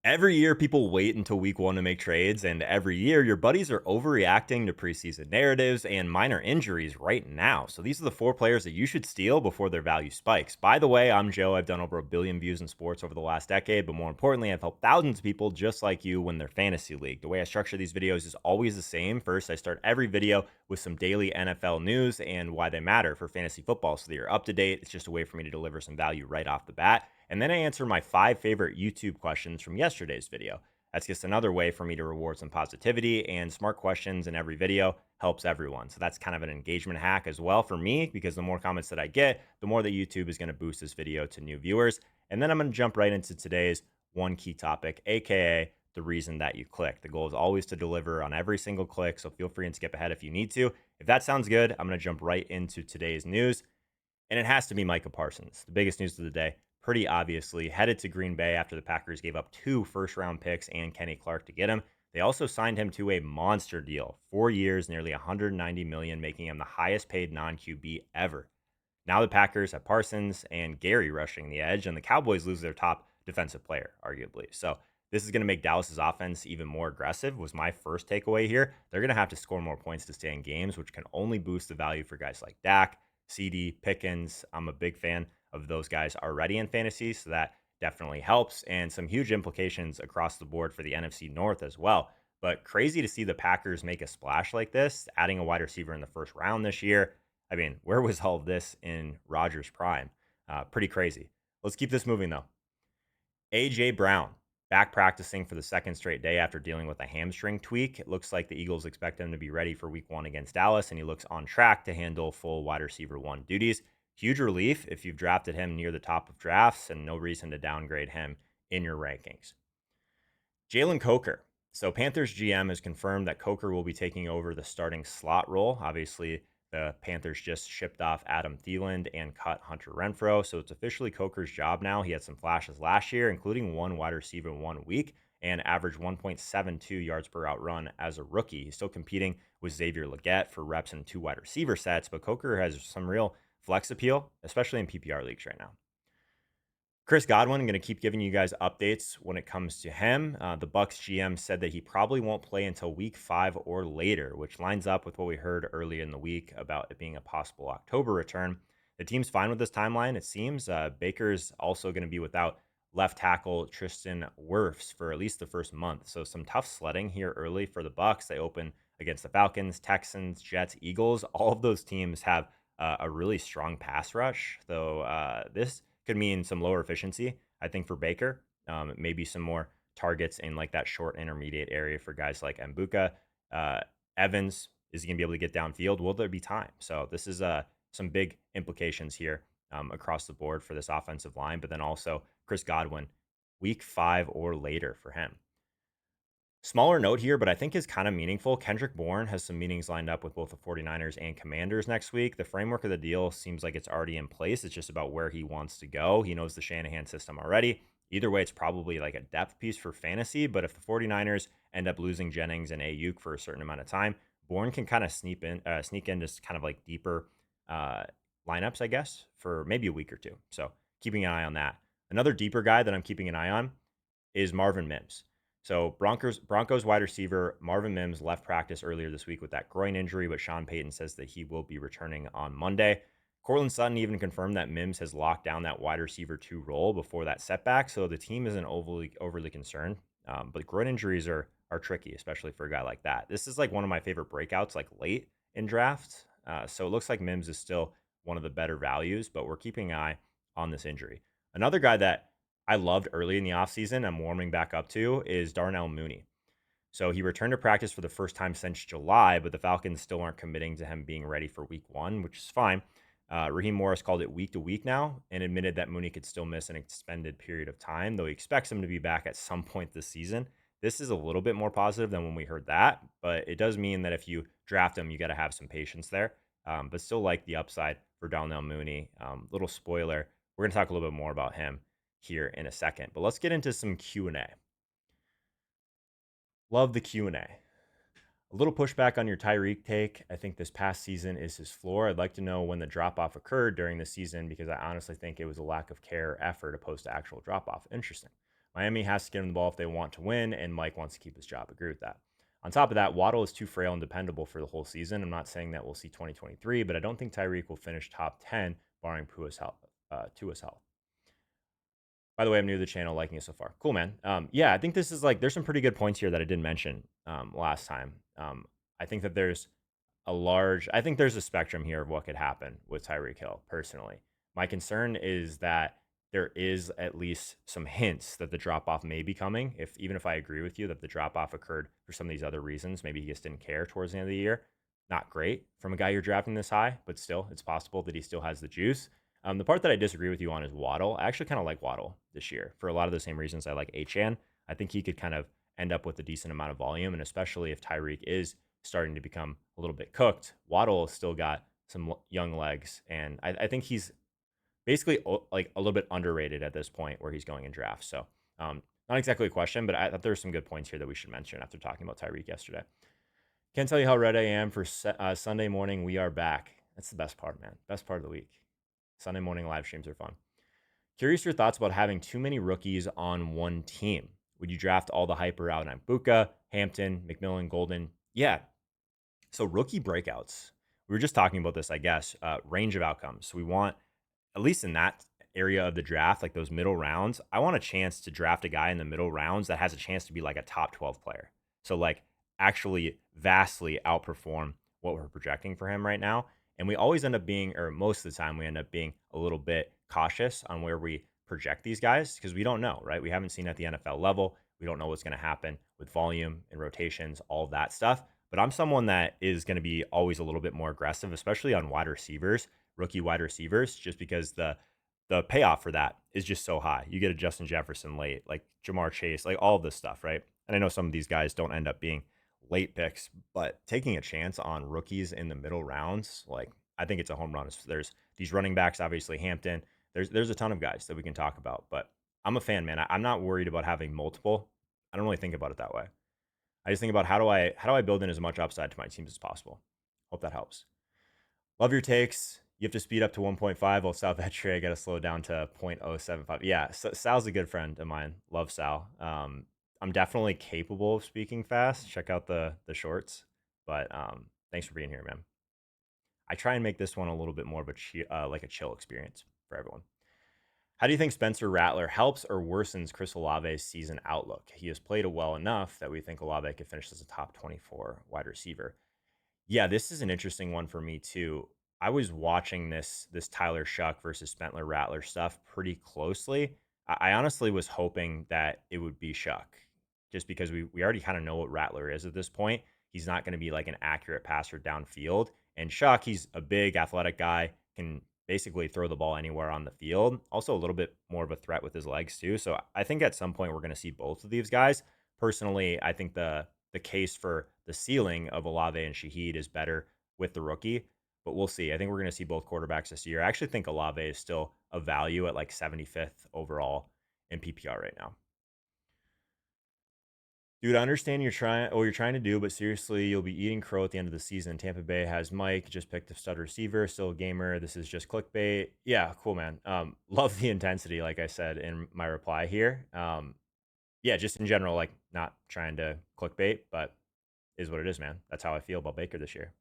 Every year, people wait until week one to make trades, and every year, your buddies are overreacting to preseason narratives and minor injuries right now. So, these are the four players that you should steal before their value spikes. By the way, I'm Joe. I've done over a billion views in sports over the last decade, but more importantly, I've helped thousands of people just like you win their fantasy league. The way I structure these videos is always the same. First, I start every video with some daily NFL news and why they matter for fantasy football so that you're up to date. It's just a way for me to deliver some value right off the bat. And then I answer my 5 favorite YouTube questions from yesterday's video. That's just another way for me to reward some positivity, and smart questions in every video helps everyone. So that's kind of an engagement hack as well for me, because the more comments that I get, the more that YouTube is going to boost this video to new viewers. And then I'm going to jump right into today's one key topic, aka the reason that you click. The goal is always to deliver on every single click, so feel free and skip ahead if you need to. If that sounds good, I'm going to jump right into today's news. And it has to be Micah Parsons, the biggest news of the day. Pretty obviously, headed to Green Bay after the Packers gave up 2 first-round picks and Kenny Clark to get him. They also signed him to a monster deal, 4 years, nearly 190 million, making him the highest-paid non-QB ever. Now the Packers have Parsons and Gary rushing the edge, and the Cowboys lose their top defensive player, arguably. So this is going to make Dallas's offense even more aggressive. Was my first takeaway here. They're going to have to score more points to stay in games, which can only boost the value for guys like Dak, CD, Pickens. I'm a big fan of those guys already in fantasy, so that definitely helps. And some huge implications across the board for the NFC North as well. But crazy to see the Packers make a splash like this, adding a wide receiver in the first round this year. I mean, where was all of this in Rodgers' prime? Pretty crazy. Let's keep this moving, though. A.J. Brown back practicing for the second straight day after dealing with a hamstring tweak. It looks like the Eagles expect him to be ready for week one against Dallas, and he looks on track to handle full wide receiver one duties. Huge relief if you've drafted him near the top of drafts, and no reason to downgrade him in your rankings. Jalen Coker. So Panthers GM has confirmed that Coker will be taking over the starting slot role. Obviously, the Panthers just shipped off Adam Thielen and cut Hunter Renfrow. So it's officially Coker's job now. He had some flashes last year, including one wide receiver in 1 week, and averaged 1.72 yards per out run as a rookie. He's still competing with Xavier Legette for reps in 2 wide receiver sets, but Coker has some real flex appeal, especially in PPR leagues right now. Chris Godwin, I'm going to keep giving you guys updates when it comes to him. The Bucks GM said that he probably won't play until week 5 or later, which lines up with what we heard earlier in the week about it being a possible October return. The team's fine with this timeline, it seems. Baker's also going to be without left tackle Tristan Wirfs for at least the first month. So some tough sledding here early for the Bucks. They open against the Falcons, Texans, Jets, Eagles. All of those teams have a really strong pass rush, though this could mean some lower efficiency, I think, for Baker. Maybe some more targets in like that short intermediate area for guys like Mbuka. Uh, Evans, is he going to be able to get downfield? Will there be time? So this is some big implications here across the board for this offensive line, but then also Chris Godwin, week 5 or later for him. Smaller note here, but I think is kind of meaningful. Kendrick Bourne has some meetings lined up with both the 49ers and Commanders next week. The framework of the deal seems like it's already in place. It's just about where he wants to go. He knows the Shanahan system already. Either way, it's probably like a depth piece for fantasy. But if the 49ers end up losing Jennings and Ayuk for a certain amount of time, Bourne can kind of sneak in just kind of like deeper uh, lineups, I guess, for maybe a week or two. So keeping an eye on that. Another deeper guy that I'm keeping an eye on is Marvin Mims. So Broncos wide receiver Marvin Mims left practice earlier this week with that groin injury, but Sean Payton says that he will be returning on Monday. Cortland Sutton even confirmed that Mims has locked down that wide receiver 2 role before that setback, so the team isn't overly concerned. But groin injuries are tricky, especially for a guy like that. This is like one of my favorite breakouts, like late in drafts. So it looks like Mims is still one of the better values, but we're keeping an eye on this injury. Another guy that I loved early in the offseason, I'm warming back up to, is Darnell Mooney. So he returned to practice for the first time since July, but the Falcons still aren't committing to him being ready for week one, which is fine. Raheem Morris called it week to week now and admitted that Mooney could still miss an extended period of time, though he expects him to be back at some point this season. This is a little bit more positive than when we heard that, but it does mean that if you draft him, you got to have some patience there. But still like the upside for Darnell Mooney. Little spoiler, we're going to talk a little bit more about him here in a second, but let's get into some Q&A. Love the Q&A. A little pushback on your Tyreek take. I think this past season is his floor. I'd like to know when the drop-off occurred during the season, because I honestly think it was a lack of care or effort opposed to actual drop-off. Interesting. Miami has to get him the ball if they want to win, and Mike wants to keep his job. Agree with that. On top of that, Waddle is too frail and dependable for the whole season. I'm not saying that we'll see 2023, but I don't think Tyreek will finish top 10, barring Tua's health. By the way, I'm new to the channel, liking it so far. Cool, man. Yeah, I think this is like, there's some pretty good points here that I didn't mention last time. I think that I think there's a spectrum here of what could happen with Tyreek Hill, personally. My concern is that there is at least some hints that the drop off may be coming. Even if I agree with you that the drop off occurred for some of these other reasons, maybe he just didn't care towards the end of the year. Not great from a guy you're drafting this high, but still, it's possible that he still has the juice. The part that I disagree with you on is Waddle. I actually kind of like Waddle this year for a lot of the same reasons I like Achane. I think he could kind of end up with a decent amount of volume, and especially if Tyreek is starting to become a little bit cooked, Waddle still got some young legs, and I think he's basically like a little bit underrated at this point where he's going in drafts. So, not exactly a question, but I thought there's some good points here that we should mention after talking about Tyreek yesterday. Can't tell you how ready I am for Sunday morning. We are back. That's the best part, man. Best part of the week. Sunday morning live streams are fun. Curious your thoughts about having too many rookies on one team. Would you draft all the hyper out on Buka, Hampton, McMillan, Golden? Yeah. So rookie breakouts. We were just talking about this, I guess. Range of outcomes. So we want, at least in that area of the draft, like those middle rounds, I want a chance to draft a guy in the middle rounds that has a chance to be like a top 12 player. So like actually vastly outperform what we're projecting for him right now. And we always end up being, or most of the time, we end up being a little bit cautious on where we project these guys because we don't know, right? We haven't seen at the NFL level. We don't know what's going to happen with volume and rotations, all of that stuff. But I'm someone that is going to be always a little bit more aggressive, especially on wide receivers, rookie wide receivers, just because the payoff for that is just so high. You get a Justin Jefferson late, like Jamar Chase, like all of this stuff, right? And I know some of these guys don't end up being late picks, but taking a chance on rookies in the middle rounds, like I think it's a home run. There's these running backs, obviously Hampton. There's a ton of guys that we can talk about, but I'm a fan, man. I'm not worried about having multiple. I don't really think about it that way. I just think about how do I build in as much upside to my teams as possible. Hope that helps. Love your takes. You have to speed up to 1.5. While Sal Vetri, I got to slow down to 0.075. Yeah, so Sal's a good friend of mine. Love Sal. I'm definitely capable of speaking fast. Check out the shorts. But thanks for being here, man. I try and make this one a little bit more of like a chill experience for everyone. How do you think Spencer Rattler helps or worsens Chris Olave's season outlook? He has played well enough that we think Olave could finish as a top 24 wide receiver. Yeah, this is an interesting one for me too. I was watching this Tyler Shuck versus Spencer Rattler stuff pretty closely. I honestly was hoping that it would be Shuck, just because we already kind of know what Rattler is at this point. He's not going to be like an accurate passer downfield. And Shuck, he's a big athletic guy, can basically throw the ball anywhere on the field. Also a little bit more of a threat with his legs too. So I think at some point we're going to see both of these guys. Personally, I think the case for the ceiling of Olave and Shaheed is better with the rookie, but we'll see. I think we're going to see both quarterbacks this year. I actually think Olave is still a value at like 75th overall in PPR right now. Dude, I understand you're trying to do, but seriously, you'll be eating crow at the end of the season. Tampa Bay has Mike, just picked a stud receiver, still a gamer. This is just clickbait. Yeah, cool, man. Love the intensity, like I said in my reply here. Yeah, just in general, like not trying to clickbait, but is what it is, man. That's how I feel about Baker this year.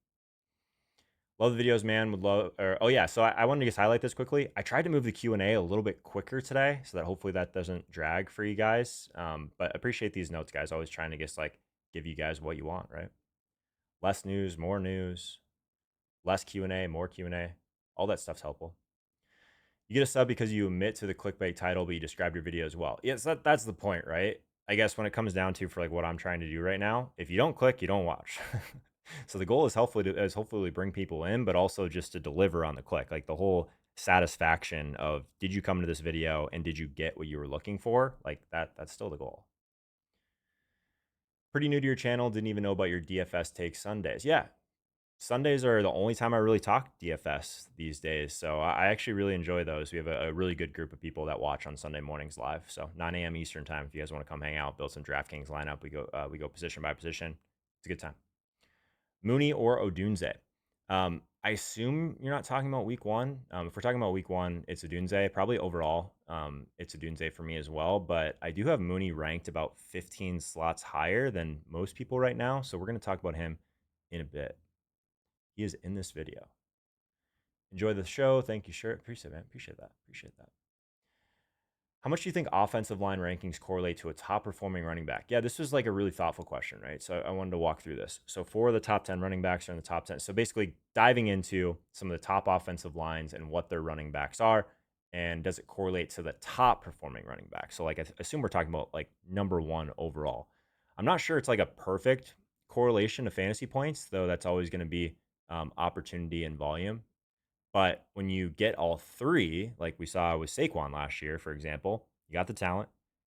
Love the videos, man. Would love. Oh yeah, so I wanted to just highlight this quickly. I tried to move the Q&A a little bit quicker today, so that hopefully that doesn't drag for you guys. But appreciate these notes, guys. Always trying to just like give you guys what you want, right? Less news, less Q&A, more Q&A. All that stuff's helpful. You get a sub because you admit to the clickbait title, but you describe your video as well. Yes, that's the point, right? I guess when it comes down to for like what I'm trying to do right now, if you don't click, you don't watch. So the goal is hopefully bring people in, but also just to deliver on the click, like the whole satisfaction of did you come to this video and did you get what you were looking for? Like that's still the goal. Pretty new to your channel, didn't even know about your DFS take Sundays. Yeah, Sundays are the only time I really talk DFS these days. So I actually really enjoy those. We have a really good group of people that watch on Sunday mornings live. So 9 a.m. Eastern time. If you guys want to come hang out, build some DraftKings lineup, we go position by position. It's a good time. Mooney or Odunze. I assume you're not talking about week one. If we're talking about week one, it's Odunze, probably overall. It's a Dunze for me as well, but I do have Mooney ranked about 15 slots higher than most people right now. So we're going to talk about him in a bit. He is in this video. Enjoy the show. Thank you, Shirt. Appreciate it, man. Appreciate that. Appreciate that. How much do you think offensive line rankings correlate to a top performing running back? Yeah, this was like a really thoughtful question, right? So I wanted to walk through this. So 4 of the top 10 running backs are in the top 10. So basically diving into some of the top offensive lines and what their running backs are. And does it correlate to the top performing running back? So like I assume we're talking about like number 1 overall. I'm not sure it's like a perfect correlation to fantasy points, though that's always going to be opportunity and volume. But when you get all 3, like we saw with Saquon last year, for example, you got the talent,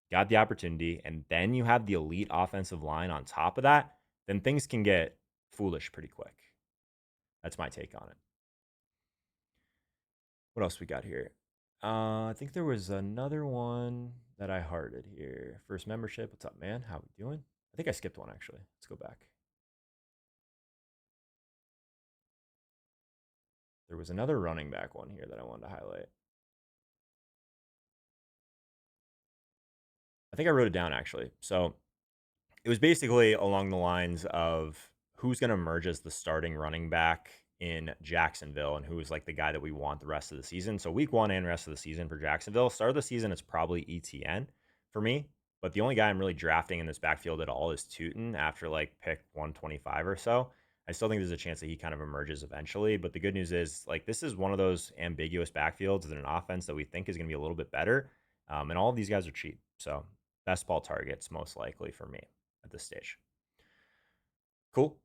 got the opportunity, and then you have the elite offensive line on top of that, then things can get foolish pretty quick. That's my take on it. What else we got here? I think there was another one that I hearted here. First membership. What's up, man? How we doing? I think I skipped one actually. Let's go back. There was another running back one here that I wanted to highlight. I think I wrote it down actually. So it was basically along the lines of who's going to emerge as the starting running back in Jacksonville and who is like the guy that we want the rest of the season. So week 1 and rest of the season for Jacksonville. Start of the season, it's probably ETN for me. But the only guy I'm really drafting in this backfield at all is Tootin after like pick 125 or so. I still think there's a chance that he kind of emerges eventually. But the good news is, like, this is one of those ambiguous backfields in an offense that we think is going to be a little bit better. And all of these guys are cheap. So best ball targets, most likely for me at this stage. Cool.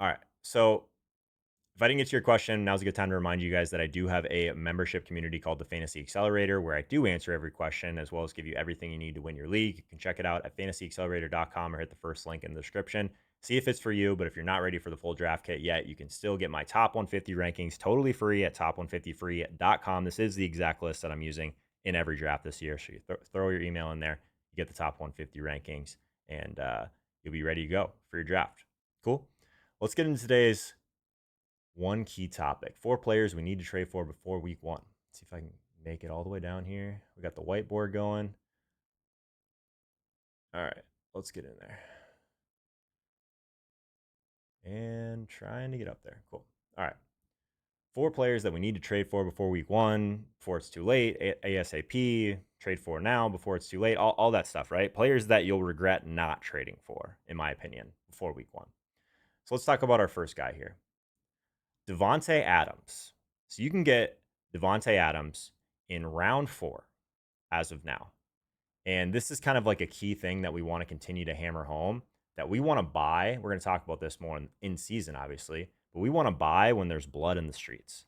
All right. So if I didn't get to your question, now's a good time to remind you guys that I do have a membership community called the Fantasy Accelerator, where I do answer every question as well as give you everything you need to win your league. You can check it out at fantasyaccelerator.com or hit the first link in the description. See if it's for you, but if you're not ready for the full draft kit yet, you can still get my top 150 rankings totally free at top150free.com. This is the exact list that I'm using in every draft this year. So you throw your email in there, you get the top 150 rankings, and you'll be ready to go for your draft. Cool. Let's get into today's one key topic. 4 players we need to trade for before week 1. Let's see if I can make it all the way down here. We got the whiteboard going. All right, let's get in there. And trying to get up there. Cool. All right. 4 players that we need to trade for before week 1, before it's too late, ASAP, trade for now before it's too late, all that stuff, right? Players that you'll regret not trading for, in my opinion, before week 1. So let's talk about our first guy here. Davante Adams. So you can get Davante Adams in round 4 as of now. And this is kind of like a key thing that we want to continue to hammer home, that we want to buy. We're going to talk about this more in season, obviously, but we want to buy when there's blood in the streets.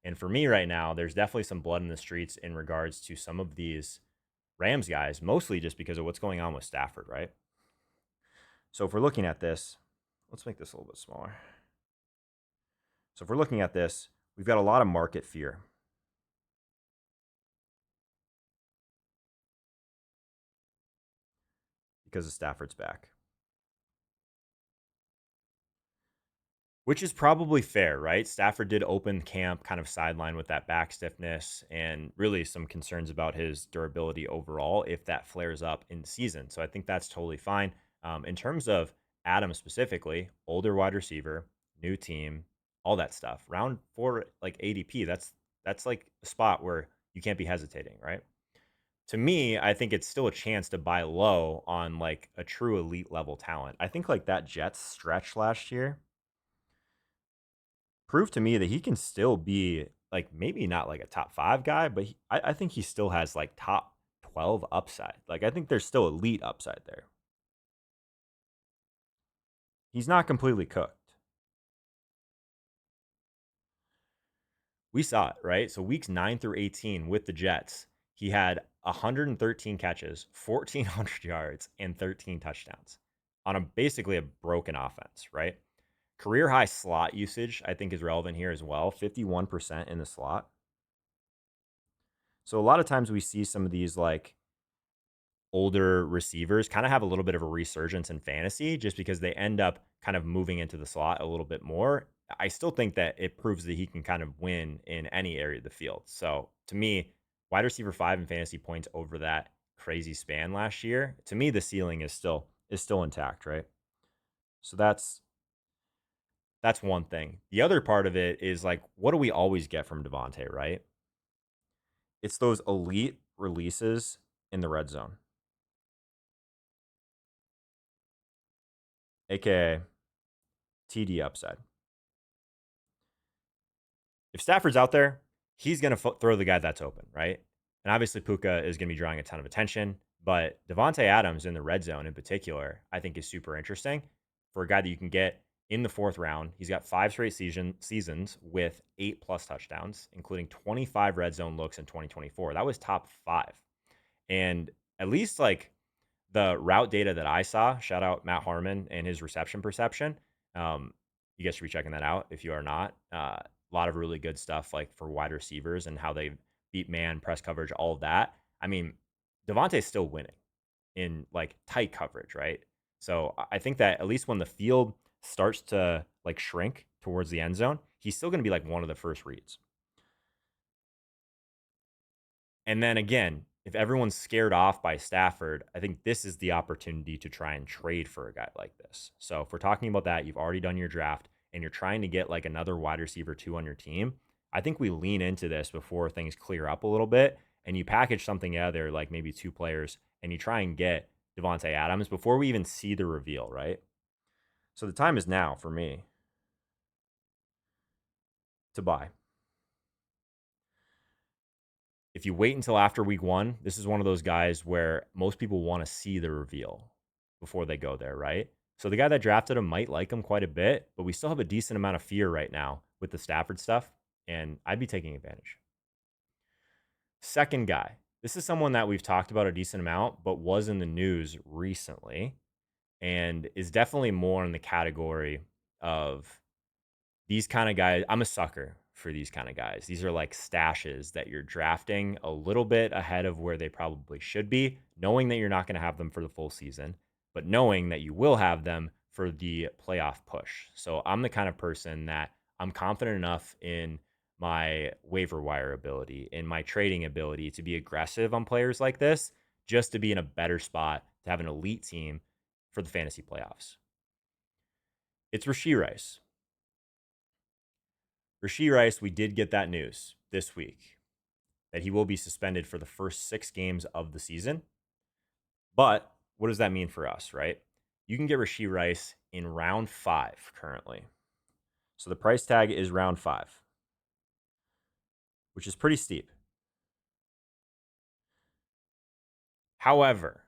And for me right now, there's definitely some blood in the streets in regards to some of these Rams guys, mostly just because of what's going on with Stafford, right? So if we're looking at this, let's make this a little bit smaller. So if we're looking at this, we've got a lot of market fear. Because of Stafford's back. Which is probably fair, right? Stafford did open camp kind of sideline with that back stiffness and really some concerns about his durability overall if that flares up in season. So I think that's totally fine. In terms of Adams specifically, older wide receiver, new team, all that stuff. Round 4, like ADP, that's like a spot where you can't be hesitating, right? To me, I think it's still a chance to buy low on like a true elite level talent. I think like that Jets stretch last year proved to me that he can still be like maybe not like a top 5 guy, but I think he still has like top 12 upside. Like I think there's still elite upside there. He's not completely cooked. We saw it, right? So weeks 9 through 18 with the Jets, he had 113 catches, 1,400 yards, and 13 touchdowns on basically a broken offense, right? Career high slot usage, I think, is relevant here as well. 51% in the slot. So a lot of times we see some of these like older receivers kind of have a little bit of a resurgence in fantasy just because they end up kind of moving into the slot a little bit more. I still think that it proves that he can kind of win in any area of the field. So to me, Wide receiver 5 in fantasy points over that crazy span last year. To me, the ceiling is still intact, right? So that's one thing. The other part of it is like, what do we always get from DeVonta, right? It's those elite releases in the red zone, aka TD upside. If Stafford's out there, he's going to throw the guy that's open, right? And obviously, Puka is going to be drawing a ton of attention. But Davante Adams in the red zone in particular, I think is super interesting for a guy that you can get in the fourth round. He's got 5 straight seasons with 8+ touchdowns, including 25 red zone looks in 2024. That was top 5. And at least like the route data that I saw, shout out Matt Harmon and his reception perception. You guys should be checking that out if you are not. A lot of really good stuff like for wide receivers and how they beat man, press coverage, all of that. I mean, Davante's still winning in like tight coverage, right? So I think that at least when the field starts to like shrink towards the end zone, he's still going to be like one of the first reads. And then again, if everyone's scared off by Stafford, I think this is the opportunity to try and trade for a guy like this. So if we're talking about that, you've already done your draft and you're trying to get like another wide receiver 2 on your team. I think we lean into this before things clear up a little bit and you package something together, like maybe 2 players, and you try and get Davante Adams before we even see the reveal, right? So the time is now for me to buy. If you wait until after week 1, this is one of those guys where most people want to see the reveal before they go there, right? So the guy that drafted him might like him quite a bit, but we still have a decent amount of fear right now with the Stafford stuff, and I'd be taking advantage. Second guy, this is someone that we've talked about a decent amount, but was in the news recently and is definitely more in the category of these kind of guys. I'm a sucker for these kind of guys. These are like stashes that you're drafting a little bit ahead of where they probably should be, knowing that you're not going to have them for the full season, but knowing that you will have them for the playoff push. So I'm the kind of person that I'm confident enough in my waiver wire ability, in my trading ability to be aggressive on players like this, just to be in a better spot to have an elite team for the fantasy playoffs. It's Rashee Rice. Rashee Rice, we did get that news this week that he will be suspended for the first 6 games of the season. But what does that mean for us, right? You can get Rashee Rice in round 5 currently. So the price tag is round 5, which is pretty steep. However,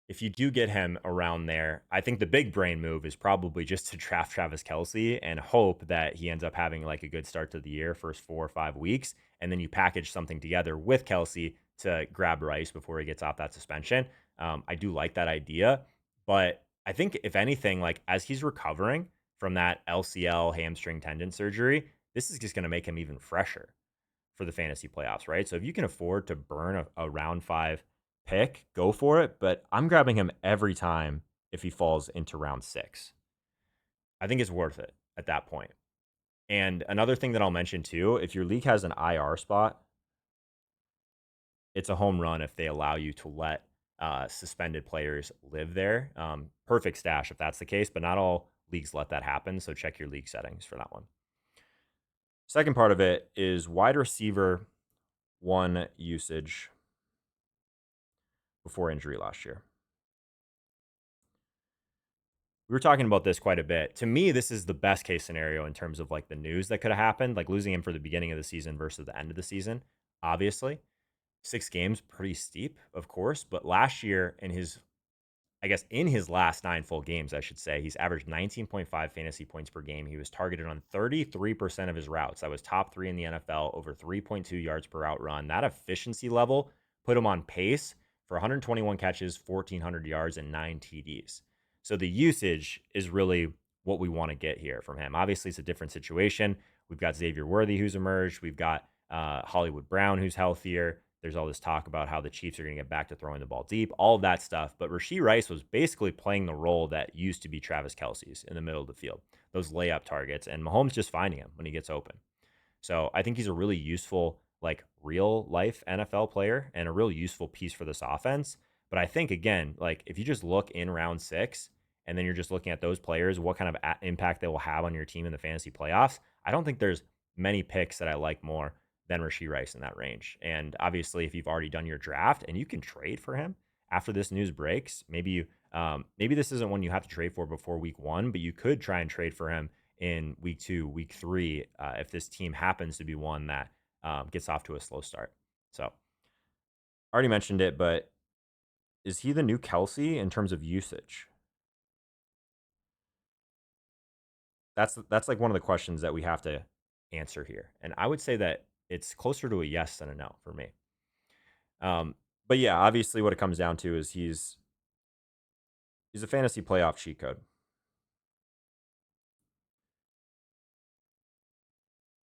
if you do get him around there, I think the big brain move is probably just to draft Travis Kelce and hope that he ends up having like a good start to the year, first 4 or 5 weeks, and then you package something together with Kelce to grab Rice before he gets off that suspension. I do like that idea, but I think if anything, like as he's recovering from that LCL hamstring tendon surgery, this is just going to make him even fresher for the fantasy playoffs, right? So if you can afford to burn a round 5 pick, go for it. But I'm grabbing him every time if he falls into round 6. I think it's worth it at that point. And another thing that I'll mention too, if your league has an IR spot, it's a home run if they allow you to let suspended players live there. Perfect stash if that's the case, but not all leagues let that happen. So check your league settings for that one. Second part of it is wide receiver 1 usage before injury last year. We were talking about this quite a bit. To me, this is the best case scenario in terms of like the news that could have happened, like losing him for the beginning of the season versus the end of the season. Obviously, 6 games, pretty steep, of course. But last year, in his last 9 full games, I should say, he's averaged 19.5 fantasy points per game. He was targeted on 33% of his routes. That was top 3 in the NFL, over 3.2 yards per route run. That efficiency level put him on pace for 121 catches, 1,400 yards, and 9 TDs. So the usage is really what we want to get here from him. Obviously, it's a different situation. We've got Xavier Worthy who's emerged. We've got Hollywood Brown who's healthier. There's all this talk about how the Chiefs are going to get back to throwing the ball deep, all of that stuff. But Rashee Rice was basically playing the role that used to be Travis Kelce's in the middle of the field, those layup targets, and Mahomes just finding him when he gets open. So I think he's a really useful like real life NFL player and a real useful piece for this offense. But I think again, like if you just look in round 6 and then you're just looking at those players, what kind of impact they will have on your team in the fantasy playoffs, I don't think there's many picks that I like more than Rashee Rice in that range. And obviously, if you've already done your draft and you can trade for him after this news breaks, maybe this isn't one you have to trade for before week 1, but you could try and trade for him in week 2, week 3, if this team happens to be one that gets off to a slow start. So, I already mentioned it, but is he the new Kelsey in terms of usage? That's like one of the questions that we have to answer here, and I would say that it's closer to a yes than a no for me. But yeah, obviously, what it comes down to is he's a fantasy playoff cheat code.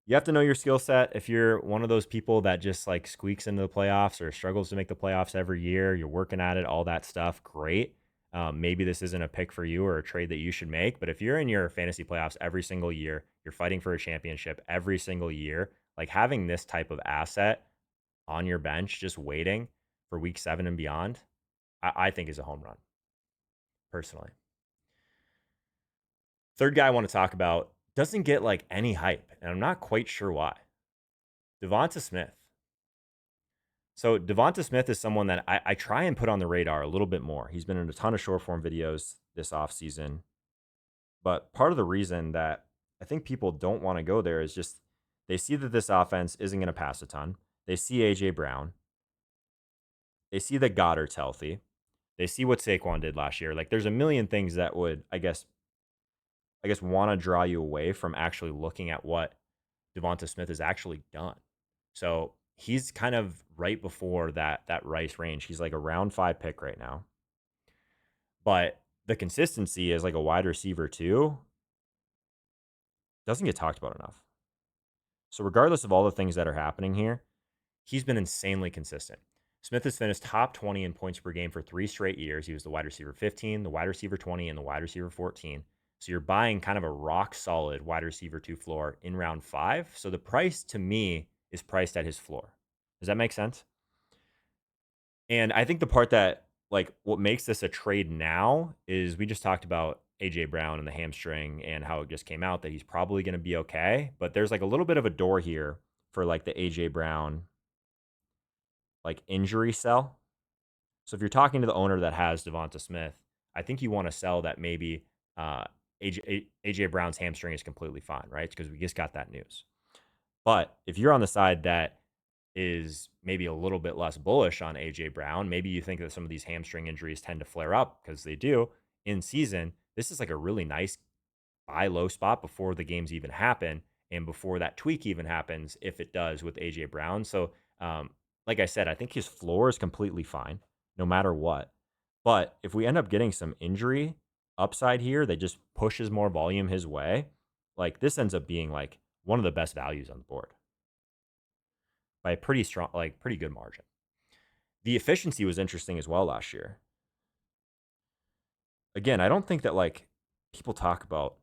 You have to know your skill set. If you're one of those people that just like squeaks into the playoffs or struggles to make the playoffs every year, you're working at it, all that stuff, great. Maybe this isn't a pick for you or a trade that you should make. But if you're in your fantasy playoffs every single year, you're fighting for a championship every single year, like having this type of asset on your bench, just waiting for week 7 and beyond, I think is a home run, personally. Third guy I want to talk about doesn't get like any hype, and I'm not quite sure why. DeVonta Smith. So DeVonta Smith is someone that I try and put on the radar a little bit more. He's been in a ton of short form videos this offseason. But part of the reason that I think people don't want to go there is just they see that this offense isn't going to pass a ton. They see AJ Brown. They see that Goddard's healthy. They see what Saquon did last year. Like there's a million things that would, I guess want to draw you away from actually looking at what DeVonta Smith has actually done. So he's kind of right before that Rice range. He's like a round 5 pick right now. But the consistency as like a wide receiver too doesn't get talked about enough. So regardless of all the things that are happening here, he's been insanely consistent. Smith has finished top 20 in points per game for 3 straight years. He was the wide receiver 15, the wide receiver 20, and the wide receiver 14. So you're buying kind of a rock solid wide receiver 2 floor in round 5. So the price to me is priced at his floor. Does that make sense? And I think the part that like what makes this a trade now is we just talked about AJ Brown and the hamstring and how it just came out that he's probably going to be okay, but there's like a little bit of a door here for like the AJ Brown like injury sell. So if you're talking to the owner that has DeVonta Smith, I think you want to sell that maybe AJ Brown's hamstring is completely fine, right? Because we just got that news. But if you're on the side that is maybe a little bit less bullish on AJ Brown, maybe you think that some of these hamstring injuries tend to flare up because they do in season. This is like a really nice buy low spot before the games even happen and before that tweak even happens, if it does with AJ Brown. So, like I said, I think his floor is completely fine no matter what. But if we end up getting some injury upside here that just pushes more volume his way, like this ends up being like one of the best values on the board by a pretty strong, like pretty good margin. The efficiency was interesting as well last year. Again, I don't think that like people talk about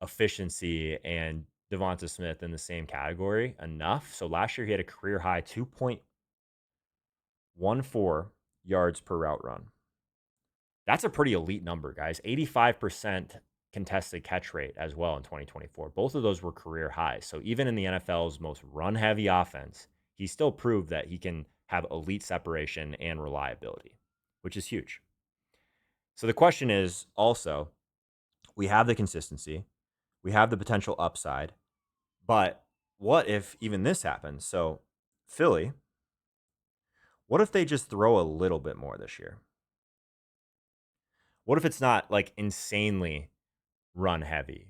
efficiency and DeVonta Smith in the same category enough. So last year he had a career high 2.14 yards per route run. That's a pretty elite number, guys. 85% contested catch rate as well in 2024. Both of those were career highs. So even in the NFL's most run heavy offense, he still proved that he can have elite separation and reliability, which is huge. So the question is also, we have the consistency, we have the potential upside, but what if even this happens? So, Philly, what if they just throw a little bit more this year? What if it's not like insanely run heavy?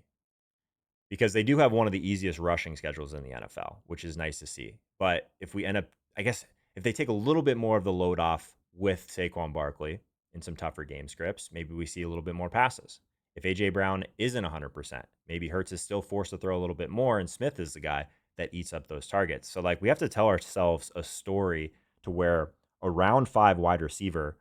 Because they do have one of the easiest rushing schedules in the NFL, which is nice to see. But if we end up, I guess, if they take a little bit more of the load off with Saquon Barkley in some tougher game scripts, maybe we see a little bit more passes. If AJ Brown isn't 100%, maybe Hurts is still forced to throw a little bit more, and Smith is the guy that eats up those targets. So, like, we have to tell ourselves a story to where a round 5 wide receiver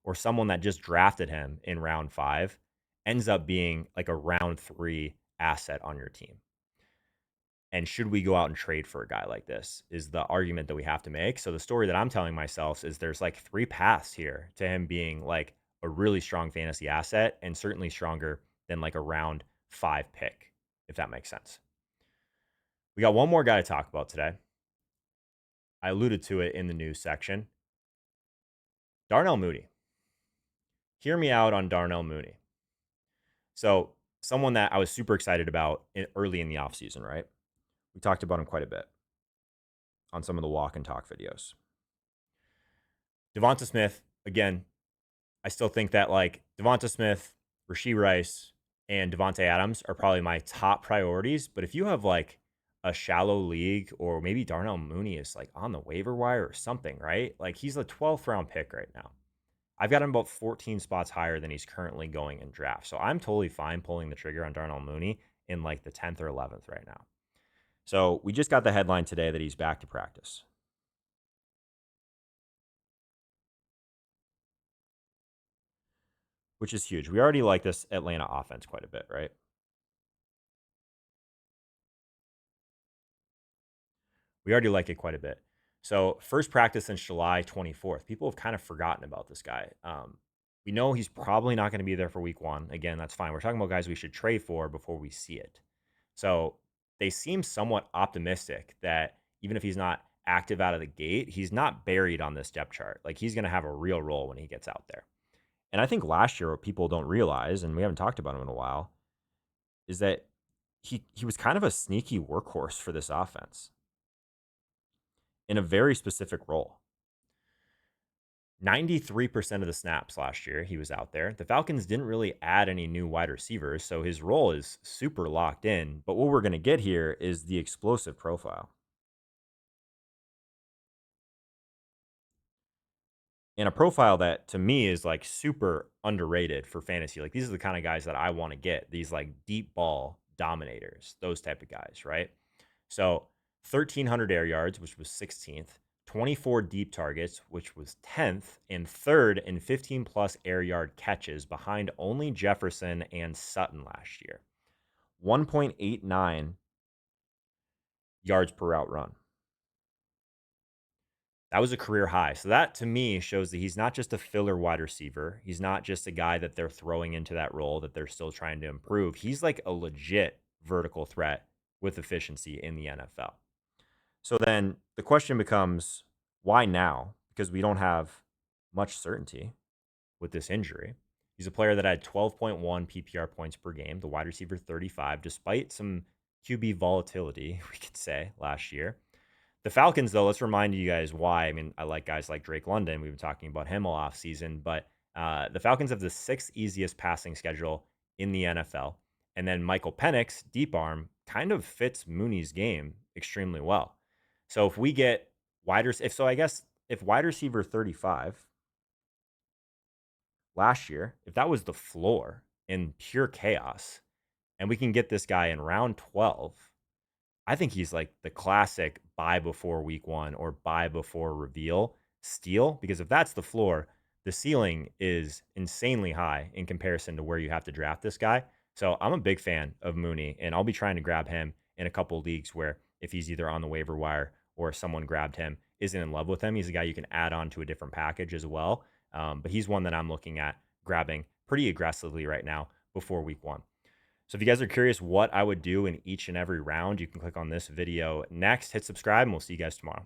or someone that just drafted him in round 5 ends up being like a round 3 asset on your team. And should we go out and trade for a guy like this is the argument that we have to make. So the story that I'm telling myself is there's like three paths here to him being like a really strong fantasy asset and certainly stronger than like a round 5 pick, if that makes sense. We got one more guy to talk about today. I alluded to it in the news section. Darnell Mooney. Hear me out on Darnell Mooney. So someone that I was super excited about early in the offseason, right? We talked about him quite a bit on some of the walk and talk videos. DeVonta Smith, again, I still think that like DeVonta Smith, Rashee Rice, and Davante Adams are probably my top priorities. But if you have like a shallow league or maybe Darnell Mooney is like on the waiver wire or something, right? Like he's a 12th round pick right now. I've got him about 14 spots higher than he's currently going in draft. So I'm totally fine pulling the trigger on Darnell Mooney in like the 10th or 11th right now. So we just got the headline today that he's back to practice. Which is huge. We already like this Atlanta offense quite a bit, right? We already like it quite a bit. So first practice since July 24th. People have kind of forgotten about this guy. We know he's probably not going to be there for week 1. Again, that's fine. We're talking about guys we should trade for before we see it. So they seem somewhat optimistic that even if he's not active out of the gate, he's not buried on this depth chart. Like he's going to have a real role when he gets out there. And I think last year, what people don't realize, and we haven't talked about him in a while, is that he was kind of a sneaky workhorse for this offense in a very specific role. 93% of the snaps last year he was out there. The Falcons didn't really add any new wide receivers, so his role is super locked in. But what we're going to get here is the explosive profile. And a profile that to me is like super underrated for fantasy. Like these are the kind of guys that I want to get. These like deep ball dominators, those type of guys, right? So 1,300 air yards, which was 16th, 24 deep targets, which was 10th, and third in 15 plus air yard catches behind only Jefferson and Sutton last year. 1.89 yards per route run. That was a career high. So that to me shows that he's not just a filler wide receiver. He's not just a guy that they're throwing into that role that they're still trying to improve. He's like a legit vertical threat with efficiency in the NFL. So then the question becomes, why now? Because we don't have much certainty with this injury. He's a player that had 12.1 PPR points per game, the wide receiver 35, despite some QB volatility, we could say, last year. The Falcons, though, let's remind you guys why. I mean, I like guys like Drake London. We've been talking about him all off season, but the Falcons have the 6th easiest passing schedule in the NFL. And then Michael Penix, deep arm, kind of fits Mooney's game extremely well. So if we get I guess if wide receiver 35 last year, if that was the floor in pure chaos, and we can get this guy in round 12, I think he's like the classic buy before week 1 or buy before reveal steal, because if that's the floor, the ceiling is insanely high in comparison to where you have to draft this guy. So I'm a big fan of Mooney, and I'll be trying to grab him in a couple of leagues where if he's either on the waiver wire or someone grabbed him, isn't in love with him, he's a guy you can add on to a different package as well. But he's one that I'm looking at grabbing pretty aggressively right now before week 1. So if you guys are curious what I would do in each and every round, you can click on this video next, hit subscribe, and we'll see you guys tomorrow.